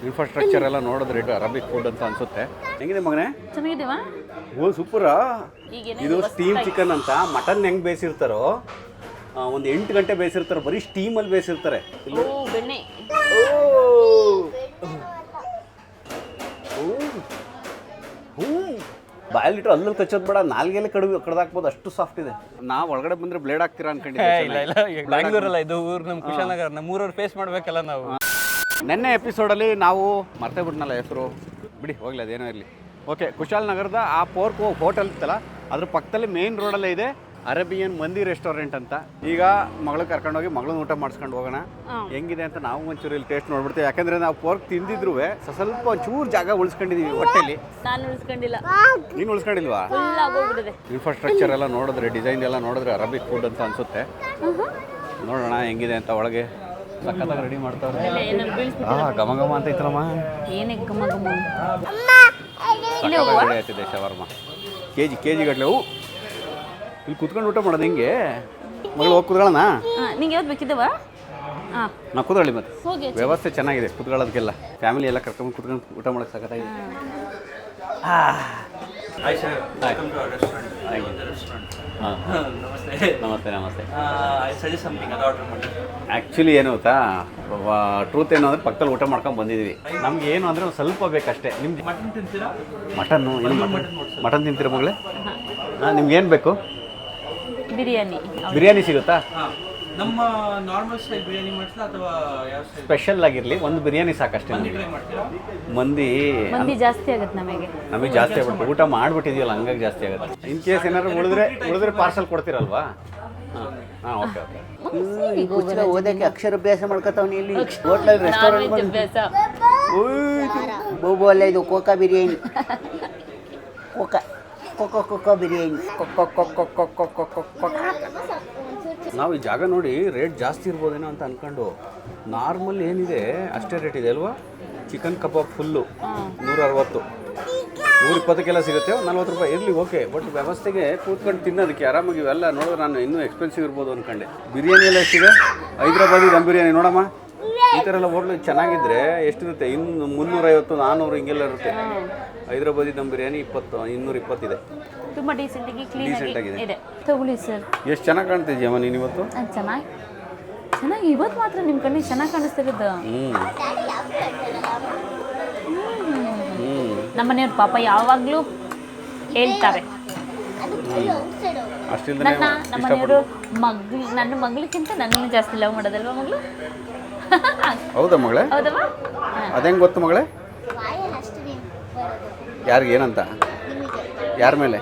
Infrastructure ಎಲ್ಲ ನೋಡಿದ್ರೆ ಇದು ಅರಬಿಕ್ ಫುಡ್ ಅಂತ ಅನ್ಸುತ್ತೆ. ಹೆಂಗಿದೆ ಮಗನೇ? ಚೆನ್ನಾಗಿದೆವಾ? ಓ ಸೂಪರಾ. ಇದು ಸ್ಟೀಮ್ ಚಿಕನ್ ಅಂತ. ಮಟನ್ ಹೆಂಗೆ ಬೇಯಿಸಿರ್ತಾರೋ ಒಂದು 8 ಗಂಟೆ ಬೇಯಿಸಿರ್ತಾರೆ, ಬರೀ ಸ್ಟೀಮಲ್ಲಿ ಬೇಯಿಸಿರ್ತಾರೆ. ಬೆಣ್ಣೆ ಬಾಯಲ್ಲಿಟ್ಟು ಅಲ್ಲಲ್ಲಿ ಕಚ್ಚೋದು ಬೇಡ, ನಾಲ್ಗೆಲ್ಲ ಕಡ್ದಾಕ್ಬೋದು, ಅಷ್ಟು ಸಾಫ್ಟ್ ಇದೆ. ನಾವು ಒಳಗಡೆ ಬಂದ್ರೆ ಬ್ಲೇಡ್ ಹಾಕ್ತೀರಾ ಅನ್ಕೊಂಡಿದ್ದೆ. ಇಲ್ಲ ಬ್ಯಾಂಗ್ಳೂರಲ್ಲ ಇದು ಊರು, ನಮ್ಮ ಕುಶಾಲನಗರ, ನಮ್ಮೂರವ್ರು ಫೇಸ್ ಮಾಡ್ಬೇಕಲ್ಲ ನಾವು. ನೆನ್ನೆ ಎಪಿಸೋಡಲ್ಲಿ ನಾವು ಮರ್ತೇ ಬಿಟ್ನಲ್ಲ ಹೆಸರು, ಬಿಡಿ ಹೋಗ್ಲಿ ಅದೇನೋ ಇರಲಿ. ಓಕೆ, ಕುಶಾಲನಗರದ ಆ ಪೋರ್ಕ್ ಹೋಟೆಲ್ ಇತ್ತಲ್ಲ, ಅದ್ರ ಪಕ್ಕದಲ್ಲಿ ಮೇನ್ ರೋಡಲ್ಲೇ ಇದೆ ಅರೇಬಿಯನ್ ಮಂದಿ ರೆಸ್ಟೋರೆಂಟ್ ಅಂತ. ಈಗ ಮಗಳು ಕರ್ಕೊಂಡೋಗಿ ಮಗಳನ್ನ ಊಟ ಮಾಡಿಸ್ಕೊಂಡು ಹೋಗೋಣ, ಹೆಂಗಿದೆ ಅಂತ ನಾವು ಒಂಚೂರು ಇಲ್ಲಿ ಟೇಸ್ಟ್ ನೋಡ್ಬಿಡ್ತೀವಿ. ಯಾಕಂದ್ರೆ ನಾವು ಪೋರ್ಕ್ ತಿಂದಿದ್ರು ಸ್ವಲ್ಪ ಒಂಚೂರು ಜಾಗ ಉಳಿಸ್ಕೊಂಡಿದೀವಿ ಹೊಟ್ಟೆಲಿ. ನಾನು ಉಳಿಸ್ಕೊಂಡಿಲ್ಲ. ನೀನು ಉಳಿಸ್ಕೊಂಡಿಲ್ವಾ? ಇನ್ಫ್ರಾಸ್ಟ್ರಕ್ಚರ್ ಎಲ್ಲ ನೋಡಿದ್ರೆ, ಡಿಸೈನ್ ಎಲ್ಲ ನೋಡಿದ್ರೆ ಅರಬಿಕ್ ಫುಡ್ ಅಂತ ಅನ್ಸುತ್ತೆ. ನೋಡೋಣ ಹೆಂಗಿದೆ ಅಂತ. ಒಳಗೆ ಸಕ್ಕತ್ತಾಗಿ ರೆಡಿ ಮಾಡ್ತಾವ್ರೆ. ಘಮ ಘಮ ಅಂತ ಐತ್ರಮ್ಮ. ಏನೇ ಘಮ ಘಮ ರೆಡಿ ಆಯ್ತಿದೆ ಶವರ್ಮ. ಕೆ ಜಿ ಗಟ್ಲೆ. ಇಲ್ಲಿ ಕುತ್ಕೊಂಡು ಊಟ ಮಾಡೋದು ಹೆಂಗೆ? ಮಗಳು ಹೋಗಿ ಕುತ್ಕೊಳ್ಳೋಣ. ನಿಂಗೆ ಯಾವ್ದು ಬೇಕಿದ್ದವ? ನಾವು ಕೂತ್ಕೊಳ್ಳಿ. ಮತ್ತೆ ವ್ಯವಸ್ಥೆ ಚೆನ್ನಾಗಿದೆ ಕುತ್ಕೊಳ್ಳೋದಕ್ಕೆಲ್ಲ. ಫ್ಯಾಮಿಲಿ ಎಲ್ಲ ಕರ್ಕೊಂಡು ಕುತ್ಕೊಂಡು ಊಟ ಮಾಡೋಕ್ಕೆ ಸಖತ್ತಾಗಿದೆ. ನಮಸ್ತೆ ನಮಸ್ತೆ. ಆ್ಯಕ್ಚುಲಿ ಏನು ಗೊತ್ತಾ, ಟ್ರೂತ್ ಏನು ಅಂದರೆ ಪಕ್ಕದಲ್ಲಿ ಊಟ ಮಾಡ್ಕೊಂಡು ಬಂದಿದ್ದೀವಿ. ನಮ್ಗೆ ಏನು ಅಂದರೆ ಒಂದು ಸ್ವಲ್ಪ ಬೇಕಷ್ಟೇ. ನಿಮ್ದು ಮಟನ್ ತಿಂತೀರಾ? ಮಟನ್ನು ಏನು ಮಟನ್ ತಿಂತೀರಾ ಮಗಳೇ? ನಿಮ್ಗೆ ಏನು ಬೇಕು? ಬಿರಿಯಾನಿ ಸಿಗುತ್ತಾ? ನಮ್ಮ ನಾರ್ಮಲ್ ಸ್ಟೈಲ್ ಬಿರಿಯಾನಿ ಮಾಡ್ತೀರಾ ಅಥವಾ ಯಾವ ಸ್ಟೈಲ್? ಸ್ಪೆಷಲ್ ಆಗಿರಲಿ, ಒಂದು ಬಿರಿಯಾನಿ ಸಾಕಷ್ಟೇ. ಮಂದಿ ಜಾಸ್ತಿ ಆಗುತ್ತೆ ನಮಗೆ ಜಾಸ್ತಿ ಆಗುತ್ತೆ. ಊಟ ಮಾಡಿಬಿಟ್ಟಿದೀವಲ್ಲ ಹಂಗಾಗಿ ಜಾಸ್ತಿ ಆಗುತ್ತೆ. ಇನ್ ಕೇಸ್ ಏನಾದ್ರು ಉಳಿದ್ರೆ ಪಾರ್ಸಲ್ ಕೊಡ್ತೀರಲ್ವಾ? ಹಾಂ ಓಕೆ ಓಕೆ. ಈಗ ಓದಕ್ಕೆ ಅಕ್ಷರಾಭ್ಯಾಸ ಮಾಡ್ಕೊತಾವನಿ ಇಲ್ಲಿ ಹೋಟ್ಲಲ್ಲಿ ರೆಸ್ಟೋರೆಂಟ್. ಬೋಬೋ ಅಲ್ಲ, ಇದು ಕೋಕಾ ಬಿರಿಯಾನಿ. ಕೋಕೋ ಬಿರಿಯಾನಿ. ನಾವು ಈ ಜಾಗ ನೋಡಿ ರೇಟ್ ಜಾಸ್ತಿ ಇರ್ಬೋದೇನೋ ಅಂತ ಅಂದ್ಕೊಂಡು, ನಾರ್ಮಲ್ ಏನಿದೆ ಅಷ್ಟೇ ರೇಟ್ ಇದೆ ಅಲ್ವಾ? ಚಿಕನ್ ಕಬಾಬ್ ಫುಲ್ಲು 160, 120ಕ್ಕೆಲ್ಲ ಸಿಗುತ್ತೆ. 40 ರೂಪಾಯಿ ಇರಲಿ, ಓಕೆ. ಬಟ್ ವ್ಯವಸ್ಥೆಗೆ ಕೂತ್ಕೊಂಡು ತಿನ್ನೋದಕ್ಕೆ ಆರಾಮಾಗಿ ಇವೆಲ್ಲ ನೋಡಿದ್ರೆ ನಾನು ಇನ್ನೂ ಎಕ್ಸ್ಪೆನ್ಸಿವ್ ಇರ್ಬೋದು ಅಂದ್ಕೊಂಡೆ. ಬಿರಿಯಾನಿ ಎಲ್ಲ ಎಷ್ಟಿದೆ? ಹೈದ್ರಾಬಾದಿ ದಮ್ ಬಿರಿಯಾನಿ ನೋಡಮ್ಮ. ಈ ಥರ ಎಲ್ಲ ಹೋಟ್ಲು ಚೆನ್ನಾಗಿದ್ದರೆ ಎಷ್ಟಿರುತ್ತೆ? 350, 400 ಹಿಂಗೆಲ್ಲ ಇರುತ್ತೆ. ಹೈದ್ರಾಬಾದಿ ದಮ್ ಬಿರಿಯಾನಿ 220 ಇದೆ. ತುಂಬ ಡೀಸೆಂಟಾಗಿದೆ. ತಗೊಳ್ಳಿ ಸರ್. ಎಷ್ಟು ಚೆನ್ನಾಗಿ ಕಾಣ್ತಿದ್ಯಮ್ಮ ನೀನು ಇವತ್ತು? ಚೆನ್ನಾಗಿ ಇವತ್ತು ಮಾತ್ರ ನಿಮ್ಮ ಕಣ್ಣಿಗೆ ಚೆನ್ನಾಗಿ ಕಾಣಿಸ್ತಿರೋದು. ನಮ್ಮನೆಯವ್ರ ಪಾಪ ಯಾವಾಗಲೂ ಹೇಳ್ತಾರೆ, ನಮ್ಮನೆಯವರು ನನ್ನ ಮಗಳಿಗಿಂತ ನನ್ನನ್ನು ಜಾಸ್ತಿ ಲವ್ ಮಾಡೋದಲ್ವಾ ಮಗಳು? ಹೌದಾ ಮಗಳೇ? ಹೌದಮ್ಮ? ಅದೇಂಗೆ ಗೊತ್ತು ಮಗಳೇ? ಯಾರಿಗೆ ಏನಂತ? ಯಾರ ಮೇಲೆ?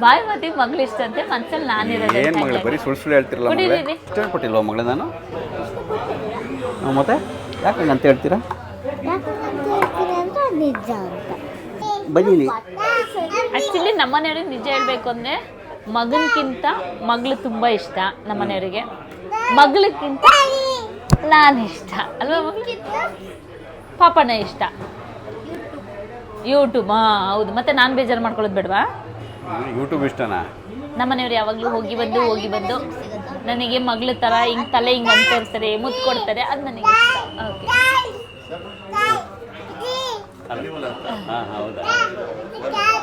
ಬಾಯಿ ಮಾತಿ ಮಗಳು ಇಷ್ಟ ಅಂತೆ, ಮನ್ಸಲ್ಲಿ ನಾನಿರೋದು. ಏನು ಮಗಳೇ ಬರೀ ಸುಳ್ಳು ಹೇಳ್ತಿರಲ್ಲ ಮಗಳೇ? ಇಷ್ಟ ಕೊಟ್ಟಿಲ್ವಾ ಮಗಳೇ ನಾನು? ಮತ್ತೆ ಯಾಕೆ ಅಂತ ಹೇಳ್ತೀರಾ? ಬನ್ನಿ. ಆ್ಯಕ್ಚುಲಿ ನಮ್ಮನೆಯವ್ರಿಗೆ ನಿಜ ಹೇಳಬೇಕು ಅಂದರೆ, ಮಗನಕ್ಕಿಂತ ಮಗಳು ತುಂಬ ಇಷ್ಟ ನಮ್ಮನೆಯವರಿಗೆ. ಮಗಳಿಗಿಂತ ನಾನು ಇಷ್ಟ ಅಲ್ವಾ? ಪಾಪನೇ ಇಷ್ಟ. ಯೂಟ್ಯೂಬ್. ಹೌದು. ಮತ್ತೆ ನಾನು ಬೇಜಾರು ಮಾಡ್ಕೊಳ್ಳೋದು ಬೇಡವಾ? ಯೂಟ್ಯೂಬ್ ಇಷ್ಟನಾ? ನಮ್ಮನೆಯವ್ರು ಯಾವಾಗಲೂ ಹೋಗಿ ಬಂದು ನನಗೆ ಮಗಳ ಥರ ಹಿಂಗೆ ತಲೆ ಹಿಂಗೆ ಅಂತ ಇರ್ತಾರೆ, ಮುತ್ತು ಕೊಡ್ತಾರೆ. ಅದು ನನಗೆ ಇಷ್ಟ. ಓಕೆ.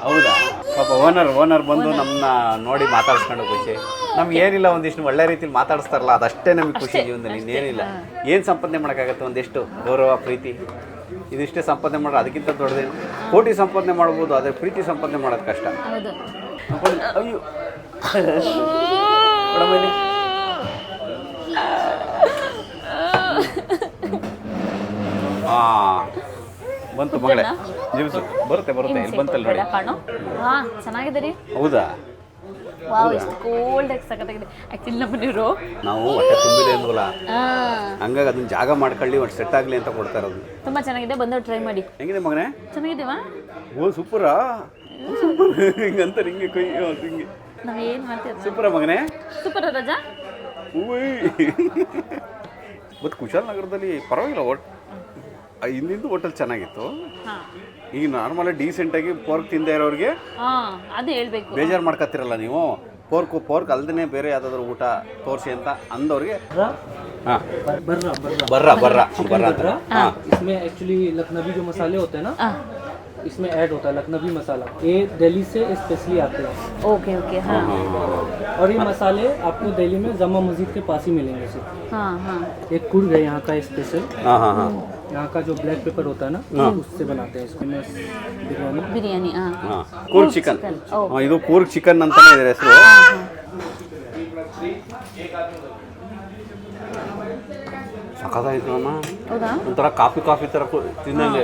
ಹೌದಾ? ಪಾಪ ಓನರ್ ಬಂದು ನಮ್ಮನ್ನ ನೋಡಿ ಮಾತಾಡ್ಸ್ಕೊಂಡು ಖುಷಿ. ನಮ್ಗೆ ಏನಿಲ್ಲ, ಒಂದಿಷ್ಟು ಒಳ್ಳೆ ರೀತಿಲಿ ಮಾತಾಡಿಸ್ತಾರಲ್ಲ, ಅದಷ್ಟೇ ನಮಗೆ ಖುಷಿ ಜೀವನದಲ್ಲಿ. ಇನ್ನೇನಿಲ್ಲ. ಏನು ಸಂಪಾದನೆ ಮಾಡೋಕ್ಕಾಗತ್ತೆ? ಒಂದಿಷ್ಟು ಗೌರವ, ಪ್ರೀತಿ, ಇದಿಷ್ಟೇ ಸಂಪಾದನೆ ಮಾಡೋದು. ಅದಕ್ಕಿಂತ ದೊಡ್ಡದೇನು? ಕೋಟಿ ಸಂಪಾದನೆ ಮಾಡ್ಬೋದು, ಅದೇ ಪ್ರೀತಿ ಸಂಪಾದನೆ ಮಾಡೋದು ಕಷ್ಟ. ಅಯ್ಯೋ ಬಂತು ಮಗಳೇ. ಜ್ಯೂಸು ಬರುತ್ತೆ ಇಲ್ಲಿ ಬಂತಲ್ಲ ನೋಡಿ. ಚೆನ್ನಾಗಿದೆ ರೀ. ಹೌದಾ? ವಾವ್, ಎಷ್ಟು ಕೋಲ್ಡ್ ಆಗಿ ಸಖತ್ತಾಗಿದೆ. ಆ್ಯಕ್ಚುಲಿ ನಮ್ಮನೆಯವರು ನಾವು ಹೊಟ್ಟೆ ತುಂಬಿದೆ ಅಂದ್ವಲ್ಲ, ಹಂಗಾಗಿ ಅದನ್ನ ಜಾಗ ಮಾಡ್ಕೊಳ್ಳಿ, ಒಂದು ಸೆಟ್ ಆಗಲಿ ಅಂತ ಕೊಡ್ತಾ ಇರೋದು. ತುಂಬ ಚೆನ್ನಾಗಿದೆ, ಬಂದವ್ರು ಟ್ರೈ ಮಾಡಿ. ಹೆಂಗಿದೆ ಮಗನೇ? ಚೆನ್ನಾಗಿದೆವಾ? ಓ ಸೂಪರಾ. ಹಿಂಗಂತ ಹಿಂಗೆ ಕೈ ಹಿಂಗೆ ನಾವೇನು ಮಾಡ್ತೀವಿ? ಸೂಪರ ಮಗನೇ. ಸೂಪರ್ ರಜಾ. ಮತ್ತು ಕುಶಾಲನಗರದಲ್ಲಿ ಪರವಾಗಿಲ್ಲ, ಹಿಂದಿಂದು ಹೋಟೆಲ್ ಚೆನ್ನಾಗಿತ್ತು. ಈಗ ನಾರ್ಮಲ್ ಡೀಸೆಂಟಾಗಿ ಪೋರ್ಕ್ ತಿಂದೇ ಇರೋರಿಗೆ ಅದು ಹೇಳ್ಬೇಕು. ಬೇಜಾರು ಮಾಡ್ಕೊತಿರಲ್ಲ ನೀವು. ಪೋರ್ಕ್ ಅಲ್ದೇ ಬೇರೆ ಯಾವುದಾದ್ರು ಊಟ ತೋರಿಸಿ ಅಂತ ಅಂದವ್ರಿಗೆ बर्रा ಹಾಂ बर्रा ಬರ್ರ ಬರ್ರ ಬರ್ರ ಅಂತ बर्रा ಹಾಂ इसमें एक्चुअली लखनवी जो मसाले होते हैं ना ಆ, इसमें ऐड होता है लखनवी मसाला, ये दिल्ली से स्पेशली आते हैं। ಓಕೆ ಓಕೆ ಹಾಂ और ये मसाले आपको दिल्ली में जमा मस्जिद के पास ही मिलेंगे सिर्फ। ಹಾಂ ಹಾಂ एक कुर्ग है यहाँ का स्पेशल, ಹಾಂ ಹಾಂ ಹಾಂ यहाँ का जो ब्लैक पेपर होता है ना हाँ। उससे बनाते हैं इसको में बिरयानी। ಬಿರಿಯಾನಿ ಹಾಂ ಹಾಂ ಕೂರ್ಗ್ ಚಿಕನ್ ಓ ಇದು ಕೂರ್ಗ್ ಚಿಕನ್ ಅಂತಾನೆ ಇದೆ ಹೆಸರು ಸಖತ್ತಾಗಿತ್ತು ಅಮ್ಮ ಹೌದಾ ಒಂಥರ ಕಾಫಿ ಥರ ತಿನ್ನಂಗೆ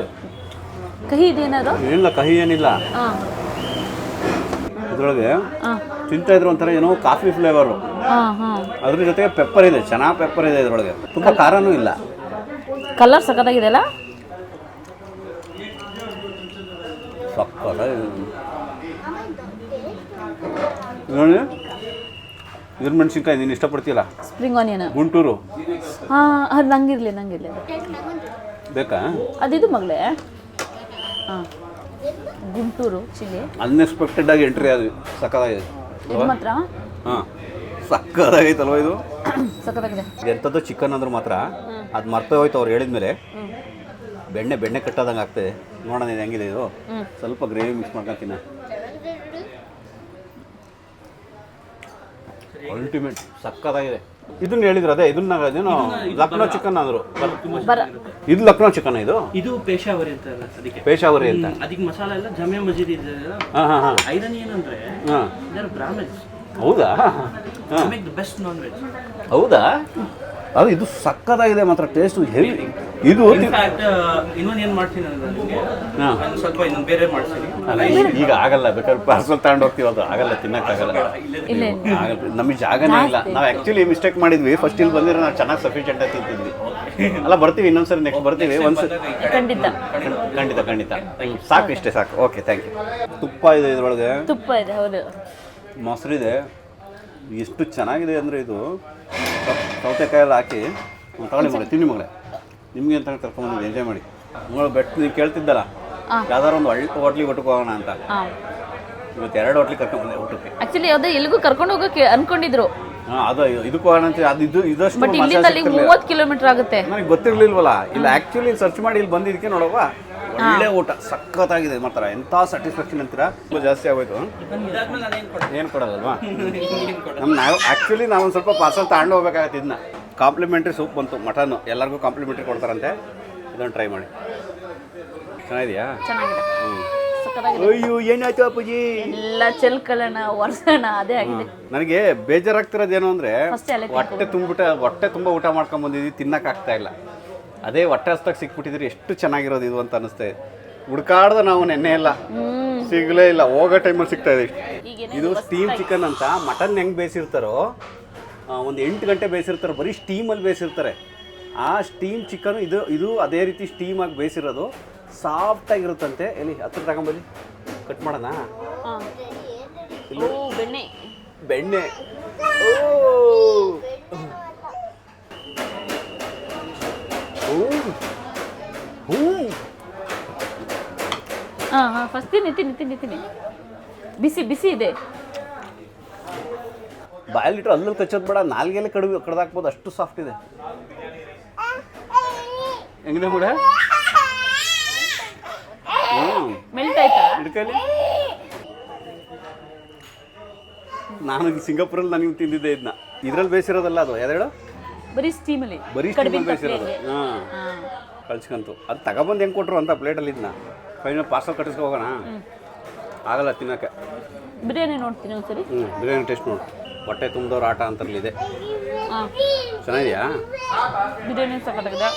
ಕಹಿ ಇದೇನಾದ್ರು ಏನಿಲ್ಲ ಕಹಿ ಏನಿಲ್ಲ ಹಾಂ ಇದ್ರೊಳಗೆ ಹಾಂ ತಿಂತಾ ಇದ್ರು ಒಂಥರ ಏನೋ ಕಾಫಿ ಫ್ಲೇವರು ಹಾಂ ಹಾಂ ಅದ್ರ ಜೊತೆಗೆ ಪೆಪ್ಪರ್ ಇದೆ ಚೆನ್ನಾಗಿ ಪೆಪ್ಪರ್ ಇದೆ ಇದ್ರೊಳಗೆ ತುಂಬ ಖಾರನೂ ಇಲ್ಲ ಕಲರ್ ಸಖತ್ತಾಗಿದೆ ಅಲ್ಲ ಸಕ್ಕತ್ತಾಗಿದೆ ನೋಡಿ ಇದ್ರ ಮೆಣಸಿನ್ಕಾಯಿ ನೀನು ಇಷ್ಟಪಡ್ತೀಯಲ್ಲ ಸ್ಪ್ರಿಂಗ್ ಆನಿಯನ್ ಗುಂಟೂರು ಹಾಂ ಅದು ನಂಗಿರಲಿ ಬೇಕಾ ಅದಿದು ಮಗಳೇ ಹಾಂ ಗುಂಟೂರು ಚಿಲ್ಲಿ ಅನ್ಎಕ್ಸ್ಪೆಕ್ಟೆಡ್ ಆಗಿ ಎಂಟ್ರಿ ಅದು ಸಕ್ಕತ್ತಾಗಿದೆ ಇದು ಮಾತ್ರ ಹಾಂ ಸಕ್ಕತ್ತಾಗೈತಲ್ವ ಇದು ಸಖತ್ತಾಗಿದೆ ಎಂಥದ್ದು ಚಿಕನ್ ಅಂದ್ರೆ ಮಾತ್ರ ಅದು ಮರ್ತೇ ಹೋಯ್ತು ಅವ್ರು ಹೇಳಿದ್ಮೇಲೆ ಬೆಣ್ಣೆ ಕಟ್ಟೋದಂಗೆ ಆಗ್ತದೆ ನೋಡೋಣ ಇದು ಹೆಂಗಿದೆ ಇದು ಸ್ವಲ್ಪ ಗ್ರೇವಿ ಮಿಕ್ಸ್ ಮಾಡ್ಕೊತೀನಿ ಅಲ್ಟಿಮೇಟ್ ಸಕ್ಕತ್ತಾಗಿದೆ ಇದನ್ನ ಹೇಳಿದ್ರು ಅದೇ ಇದನ್ನ ಅದೇನೋ ಲಕ್ನೋ ಚಿಕನ್ ಅಂದರು ಬರ ಇದು ಲಕ್ನೋ ಚಿಕನ್ ಇದು ಇದು ಪೇಶಾವರಿ ಅಂತ ಅಲ್ಲ ಅದಕ್ಕೆ ಪೇಶಾವರಿ ಅಂತ ಅದಕ್ಕೆ ಮಸಾಲ ಎಲ್ಲ ಜಮೆ ಮಸ್ಜಿದ್ ಇದೆ ಹಾಂ ಹಾಂ ಹಾಂ ಐರನ್ ಏನಂದ್ರೆ ಹಾಂ ಇದರ ಬ್ರಾಹ್ಮಿನ್ಸ್ ಹೌದಾ ಹಾಂ make the best non veg ಹೌದಾ ಅದು ಇದು ಸಕ್ಕತ್ತಾಗಿದೆ ಮಾತ್ರ ಟೇಸ್ಟು ಹೆವಿ ಇದು ಇನ್ಫ್ಯಾಕ್ಟ್ ಇನ್ನೊಂದು ಏನು ಮಾಡ್ತೀನಿ ಅಂದ್ರೆ ನಿಮಗೆ ಹಾಂ ಸ್ವಲ್ಪ ಇನ್ನೊಂದು ಬೇರೆ ಮಾಡ್ತೀನಿ ಅಲ್ಲ ಈಗ ಆಗಲ್ಲ ಬೇಕಾದ್ರೆ ಪಾರ್ಸಲ್ ತಗೊಂಡು ಹೋಗ್ತೀವಿ ಅದು ಆಗಲ್ಲ ತಿನ್ನಕ್ಕಾಗಲ್ಲ ಇಲ್ಲ ನಮಗೆ ಜಾಗನೇ ಇಲ್ಲ ನಾವು ಆ್ಯಕ್ಚುಲಿ ಮಿಸ್ಟೇಕ್ ಮಾಡಿದ್ವಿ ಫಸ್ಟ್ ಇಲ್ಲಿ ಬಂದಿರೋ ನಾವು ಚೆನ್ನಾಗಿ ಸಫಿಷಿಯೆಂಟ್ ಆಗಿ ತಿಂತಿದ್ವಿ ಅಲ್ಲ ಬರ್ತೀವಿ ಇನ್ನೊಂದ್ಸರಿ ನೆಕ್ಸ್ಟ್ ಬರ್ತೀವಿ ಒಂದ್ಸರಿ ಖಂಡಿತ ಖಂಡಿತ ಸಾಕು ಇಷ್ಟೇ ಸಾಕು ಓಕೆ ಥ್ಯಾಂಕ್ ಯು ತುಪ್ಪ ಇದೆ ಇದ್ರೊಳಗೆ ತುಪ್ಪ ಇದೆ ಹೌದು ಮೊಸರಿದೆ ಎಷ್ಟು ಚೆನ್ನಾಗಿದೆ ಅಂದರೆ ಇದು ಸೌತೆಕಾಯಿ ಎಲ್ಲ ಹಾಕಿ ತಗೊಳ್ಳಿ ಮಗಳೇ ತಿನ್ನಿ ಮಗಳೇ ನಿಮಗೆ ಅಂತ ಕರ್ಕೊಂಡ್ಬಂದಿದ್ದೆ ಎಂಜಾಯ್ ಮಾಡಿ ಮಗಳು ಬೆಟ್ಟ ನೀವು ಕೇಳ್ತಿದ್ದಲ್ಲ ಯಾವ್ದಾರು ಒಂದು ಒಳ್ಳೆ ಹೋಟ್ಲಿಗೆ ಊಟಕ್ಕೆ ಹೋಗೋಣ ಅಂತ ಹಾಂ ಇವತ್ತು 2 ಹೋಟ್ಲಿಗೆ ಕರ್ಕೊಂಡ್ಬಂದೆ ಊಟಕ್ಕೆ ಆಕ್ಚುಲಿ ಯಾವುದೋ ಎಲ್ಲಿಗೂ ಕರ್ಕೊಂಡು ಹೋಗೋಕೆ ಅನ್ಕೊಂಡಿದ್ರು ಹಾಂ ಅದು ಇದಕ್ಕೂ ಹೋಗೋಣ ಅಂತ ಅದು ಇದಷ್ಟು ಬಟ್ ಇಲ್ಲಿಂದ ಅಲ್ಲಿ 30 ಕಿಲೋಮೀಟರ್ ಆಗುತ್ತೆ ನನಗೆ ಗೊತ್ತಿರಲಿಲ್ವಲ್ಲ ಇಲ್ಲ ಆ್ಯಕ್ಚುಲಿ ಸರ್ಚ್ ಮಾಡಿ ಇಲ್ಲಿ ಬಂದಿದ್ದಕ್ಕೆ ನೋಡುವ ಒಳ್ಳೆ ಊಟ ಸಖತ್ತಾಗಿದೆ ಮಾತ್ರ ಎಂಥ ಸ್ಯಾಟಿಸ್ಫ್ಯಾಕ್ಷನ್ ಅಂತೀರಾ ತುಂಬ ಜಾಸ್ತಿ ಆಗೋಯ್ತು ಇದಾದ್ಮೇಲೆ ನಾನು ಏನು ಕೊಡ್ತೀನಿ ಏನು ಕೊಡೋದಲ್ವಾ ನಾವು ಆ್ಯಕ್ಚುಲಿ ನಾವು ಒಂದು ಸ್ವಲ್ಪ ಪಾರ್ಸಲ್ ತಗೊಂಡು ಹೋಗ್ಬೇಕಾಗತ್ತೆ ಇದನ್ನ ಕಾಂಪ್ಲಿಮೆಂಟ್ರಿ ಸೂಪ್ ಬಂತು ಮಟನ್ನು ಎಲ್ಲರಿಗೂ ಕಾಂಪ್ಲಿಮೆಂಟ್ರಿ ಕೊಡ್ತಾರಂತೆ ಇದನ್ನು ಟ್ರೈ ಮಾಡಿ ಚೆನ್ನಾಗಿದೆಯಾ ಚೆನ್ನಾಗಿದೆ ಹ್ಞೂ ಸಖತ್ತಾಗಿದೆ ಅಯ್ಯೋ ಏನಾಯ್ತು ಅಪ್ಪಾಜಿ ಎಲ್ಲ ಚೆಲ್ಕಲನ ಒರ್ಸೋಣ ಅದೇ ಆಗಿದೆ ನನಗೆ ಬೇಜಾರಾಗ್ತಿರೋದೇನು ಅಂದರೆ ಫಸ್ಟ್ ಅಲ್ಲೇ ಹೊಟ್ಟೆ ತುಂಬ ಊಟ ಮಾಡ್ಕೊಂಬಂದಿದ್ವಿ ತಿನ್ನೋಕ್ಕಾಗ್ತಾ ಇಲ್ಲ ಅದೇ ಹೊಟ್ಟೆ ಹಸ್ತಾಗ ಸಿಕ್ಬಿಟ್ಟಿದ್ರೆ ಎಷ್ಟು ಚೆನ್ನಾಗಿರೋದು ಇದು ಅಂತ ಅನಿಸ್ತಾ ಇದೆ ಹುಡ್ಕಾಡ್ದ ನಾವು ನೆನ್ನೆ ಎಲ್ಲ ಸಿಗಲೇ ಇಲ್ಲ ಹೋಗೋ ಟೈಮಲ್ಲಿ ಸಿಗ್ತಾ ಇದೆ ಇದು ಸ್ಟೀಮ್ ಚಿಕನ್ ಅಂತ ಮಟನ್ ಹೆಂಗೆ ಬೇಯಿಸಿರ್ತಾರೋ ಒಂದು 8 ಗಂಟೆ ಬೇಯಿಸಿರ್ತಾರೆ ಬರೀ ಸ್ಟೀಮಲ್ಲಿ ಬೇಯಿಸಿರ್ತಾರೆ ಆ ಸ್ಟೀಮ್ ಚಿಕನ್ ಇದು ಅದೇ ರೀತಿ ಸ್ಟೀಮಾಗಿ ಬೇಯಿಸಿರೋದು ಸಾಫ್ಟಾಗಿರುತ್ತಂತೆ ಎಲ್ಲಿ ಹತ್ರ ತಗೊಂಬಲ್ಲಿ ಕಟ್ ಮಾಡೋಣ ಓ ಬೆಣ್ಣೆ ಹಾಂ ಹಾಂ ಫಸ್ಟ್ ತಿನ್ನಿ ಬಿಸಿ ಇದೆ ಬಾಯಲ್ಲಿಟ್ರೆ ಅಲ್ಲಲ್ಲಿ ಕಚ್ಚೋದು ಬೇಡ ನಾಲ್ಗೆಲ್ಲ ಕಡ್ದಾಕ್ಬೋದು ಅಷ್ಟು ಸಾಫ್ಟ್ ಇದೆ ಹೆಂಗಿದೆ ಕೂಡ ಮೆಲ್ಟ್ ಆಯ್ತಾ ಹಿಡ್ಕಲಿ ನಾನು ಸಿಂಗಾಪುರಲ್ಲಿ ನನಗೆ ತಿಂದಿದ್ದೆ ಇದನ್ನ ಇದ್ರಲ್ಲಿ ಬೇಯಿಸಿರೋದಲ್ಲ ಅದು ಯಾವ್ದು ಬರೀ ಸ್ಟೀಮಲ್ಲಿ ಬರೀ ಸ್ಟೀಮಲ್ಲಿ ಬೇಯಿಸಿರೋದು ಹಾಂ ಕಳ್ಸ್ಕಂತು ಅದು ತಗೊಬಂದು ಹೆಂಗೆ ಕೊಟ್ಟರು ಅಂತ ಪ್ಲೇಟಲ್ಲಿ ಇದನ್ನ ಫೈನಲ್ ಪಾರ್ಸಲ್ ಕಟ್ಟಿಸ್ಕೊ ಹೋಗೋಣ ಆಗಲ್ಲ ತಿನ್ನೋಕ್ಕೆ ಬಿರಿಯಾನಿ ನೋಡ್ತೀನಿ ಒಂದ್ಸರಿ ಬಿರಿಯಾನಿ ಟೇಸ್ಟ್ ನೋಡು ಹೊಟ್ಟೆ ತುಂಬಿದವ್ರ ಆಟ ಅಂತರಲ್ಲಿದೆ ಹಾಂ ಚೆನ್ನಾಗಿದೆಯಾ ಬಿರಿಯಾನಿ ಸಖತ್ತಾಗಿದೆ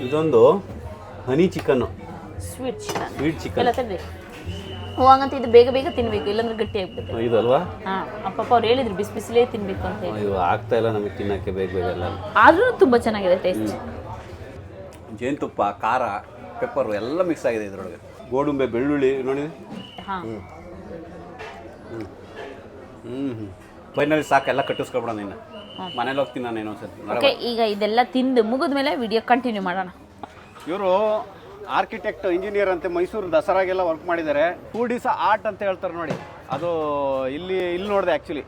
ಇದೊಂದು ಹನಿ ಚಿಕನ್ನು ಸ್ವೀಟ್ ಚಿಕನ್ ಎಲ್ಲ ತಂದೆ ಹಂಗಂತ ಇದು ಬೇಗ ತಿನ್ಬೇಕು ಇಲ್ಲಾಂದ್ರೆ ಗಟ್ಟಿ ಆಗ್ಬಿಡುತ್ತೆ ಇದು ಅಲ್ವಾ ಹಾಂ ಅಪ್ಪಪ್ಪ ಅವ್ರು ಹೇಳಿದ್ರು ಬಿಸಿಲೇ ತಿನ್ಬೇಕು ಅಂತ ಹೇಳಿ ಇದು ಆಗ್ತಾ ಇಲ್ಲ ನಮಗೆ ತಿನ್ನೋಕ್ಕೆ ಬೇಗ ಎಲ್ಲ ಆದ್ರೂ ತುಂಬ ಚೆನ್ನಾಗಿದೆ ಟೇಸ್ಟ್ ಜೇನುತುಪ್ಪ ಖಾರ ಪೆಪ್ಪರು ಎಲ್ಲ ಮಿಕ್ಸ್ ಆಗಿದೆ ಇದರೊಳಗೆ ಗೋಡಂಬೆ ಬೆಳ್ಳುಳ್ಳಿ ನೋಡಿ ಹಾಂ ಫೈನಲಿ ಸಾಕು ಎಲ್ಲ ಕಟ್ಟಿಸ್ಕೊಬಿಡೋಣ ಇನ್ನು ಮನೇಲಿ ಹೋಗ್ತೀನಿ ನಾನು ಏನೊಂದ್ಸತಿ ಓಕೆ ಈಗ ಇದೆಲ್ಲ ತಿಂದು ಮುಗಿದ್ಮೇಲೆ ವಿಡಿಯೋ ಕಂಟಿನ್ಯೂ ಮಾಡೋಣ ಇವರು ಆರ್ಕಿಟೆಕ್ಟ್ ಇಂಜಿನಿಯರ್ ಅಂತೆ ಮೈಸೂರು ದಸರಾಗೆಲ್ಲ ವರ್ಕ್ ಮಾಡಿದ್ದಾರೆ 2 days ಆರ್ಟ್ ಅಂತ ಹೇಳ್ತಾರೆ ನೋಡಿ ಅದು ಇಲ್ಲಿ ನೋಡಿದೆ ಆ್ಯಕ್ಚುಲಿ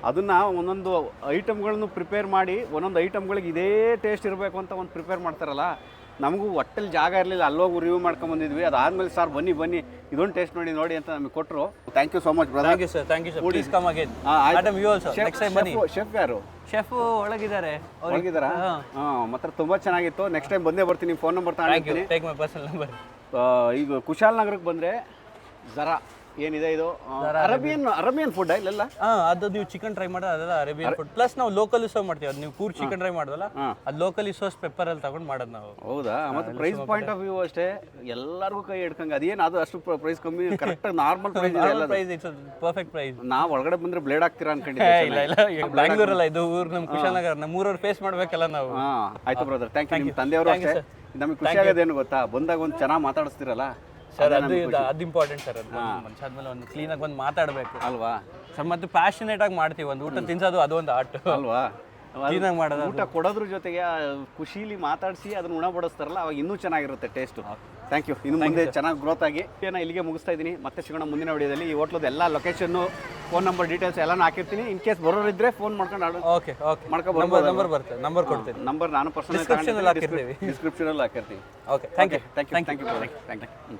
ಅದನ್ನು ಒಂದೊಂದು ಐಟಮ್ಗಳನ್ನು ಪ್ರಿಪೇರ್ ಮಾಡಿ ಒಂದೊಂದು ಐಟಮ್ಗಳಿಗೆ ಇದೇ ಟೇಸ್ಟ್ ಇರಬೇಕು ಅಂತ ಒಂದು ಪ್ರಿಪೇರ್ ಮಾಡ್ತಾರಲ್ಲ, ನಮಗೂ ಹೊಟ್ಟೆಲಿ ಜಾಗ ಇರಲಿಲ್ಲ, ಅಲ್ಲೋಗಿ ರಿವ್ಯೂ ಮಾಡ್ಕೊಂಬಂದಿದ್ವಿ. ಅದಾದಮೇಲೆ ಸರ್ ಬನ್ನಿ ಇದೊಂದು ಟೇಸ್ಟ್ ನೋಡಿ ಅಂತ ನಮಗೆ ಕೊಟ್ಟರು. Thank you so much brother. Thank you sir please come again. Madam you also next time ಬನ್ನಿ. ಶೆಫ್ ಯಾರು? ಶೆಫ್ ಒಳಗಿದ್ದಾರೆ. ಒಳಗಿದ್ದಾರಾ? ಮಾತ್ರ ತುಂಬ ಚೆನ್ನಾಗಿತ್ತು. ನೆಕ್ಸ್ಟ್ ಟೈಮ್ ಬಂದೇ ಬರ್ತೀನಿ. ಫೋನ್ ನಂಬರ್ ತಗೊಂಡಿದ್ದೀನಿ. Take my personal number. ಈಗ ಕುಶಾಲ್ ನಗರಕ್ಕೆ ಬಂದರೆ ಜರಾ ಏನಿದೆ ಇದು ಅರೇಬಿಯನ್ ಫುಡ್ ಇಲ್ಲೆಲ್ಲ. ಅದು ನೀವು ಚಿಕನ್ ಟ್ರೈ ಮಾಡೋದು ಅದೆಲ್ಲ ಅರೇಬಿಯನ್ ಫುಡ್. ಪ್ಲಸ್ ನಾವು ಲೋಕಲಿ ಸರ್ವ್ ಮಾಡ್ತೀವಿ. ಅದು ನೀವು ಪೂರ್ ಚಿಕನ್ ಟ್ರೈ ಮಾಡೋದಲ್ಲ, ಅದು ಲೋಕಲಿ ಸೋಸ್ ಪೆಪ್ಪರ್ ಅಲ್ಲಿ ತಗೊಂಡು ಮಾಡೋದು ನಾವು. ಹೌದಾ? ಮತ್ತೆ ಪ್ರೈಸ್ ಪಾಯಿಂಟ್ ಆಫ್ ವ್ಯೂ ಅಷ್ಟೇ ಎಲ್ಲರಿಗೂ ಕೈ ಹಿಡ್ಕಂಗೆ. ಅದೇನು ಅದು ಅಷ್ಟು ಪ್ರೈಸ್ ಕಮ್ಮಿ, ಕರೆಕ್ಟ್ ನಾರ್ಮಲ್ ಪ್ರೈಸ್ ಇದೆ. Price it's perfect price. ನಾವು ಒಳಗಡೆ ಬಂದ್ರೆ ಬ್ಲೇಡ್ ಹಾಕ್ತೀರಾ ಅನ್ಕೊಂಡಿದ್ದೆ. ಇಲ್ಲ ಬ್ಯಾಂಗ್ಳೂರಲ್ಲ ಇದು ಊರು, ನಮ್ಮ ಕುಶಾಲನಗರ, ನಮ್ಮ ಊರವ್ರು ಫೇಸ್ ಮಾಡ್ಬೇಕಲ್ಲ ನಾವು. ಆಯ್ತು ಬ್ರದರ್, ಥ್ಯಾಂಕ್ ಯು. ನಿಮ್ಮ ತಂದೆಯವರು ಅಷ್ಟೇ. ನಮಗೆ ಖುಷಿ ಆಗೋದೇನು ಗೊತ್ತಾ, ಬಂದಾಗ ಒಂದು ಚೆನ್ನಾಗಿ ಮಾತಾಡಿಸ್ತೀರಲ್ಲ ಸರ್, ಅದು ಇಂಪಾರ್ಟೆಂಟ್ ಸರ್. ಅದು ಮನುಷ್ಯ ಆದ್ಮೇಲೆ ಒಂದು ಕ್ಲೀನಾಗಿ ಬಂದು ಮಾತಾಡಬೇಕು ಅಲ್ವಾ ಸರ್. ಮತ್ತೆ ಪ್ಯಾಷನೇಟ್ ಆಗಿ ಮಾಡ್ತೀವಿ. ಒಂದು ಊಟ ತಿನ್ಸೋದು ಅದು ಒಂದು ಆರ್ಟ್ ಅಲ್ವಾ? ಕ್ಲೀನಾಗಿ ಮಾಡೋದು. ಊಟ ಕೊಡೋದ್ರ ಜೊತೆಗೆ ಖುಷಿಲಿ ಮಾತಾಡಿಸಿ ಅದನ್ನ ಉಣಬಡಿಸ್ತಾರಲ್ಲ, ಅವಾಗ ಇನ್ನೂ ಚೆನ್ನಾಗಿರುತ್ತೆ ಟೇಸ್ಟು. Thank you. ಇನ್ನು ಮುಂದೆ ಚೆನ್ನಾಗಿ ಗ್ರೋತ್ ಆಗಿ. ಏನೋ ಇಲ್ಲಿಗೆ ಮುಗಿಸ್ತಾ ಇದ್ದೀನಿ. ಮತ್ತೆ ಸಿಗೋಣ ಮುಂದಿನ ವಿಡಿಯೋದಲ್ಲಿ. ಈ ಹೋಟ್ಲದ ಎಲ್ಲ ಲೊಕೇಶನ್ನು, ಫೋನ್ ನಂಬರ್, ಡೀಟೇಲ್ಸ್ ಎಲ್ಲಾನು ಹಾಕಿರ್ತೀನಿ. ಇನ್ ಕೇಸ್ ಬರೋರಿದ್ರೆ ಫೋನ್ ಮಾಡ್ಕೊಂಡು ಓಕೆ ನಂಬರ್ ಬರುತ್ತೆ, ನಂಬರ್ ಕೊಡ್ತೀನಿ. ನಂಬರ್ ನಾನು ಪರ್ಸನಲ್ ಡಿಸ್ಕ್ರಿಪ್ಷನಲ್ಲಿ ಹಾಕಿರ್ತೀವಿ. ಡಿಸ್ಕ್ರಿಪ್ಷನಲ್ಲಿ ಹಾಕಿರ್ತೀನಿ. Okay thank you. Thank you.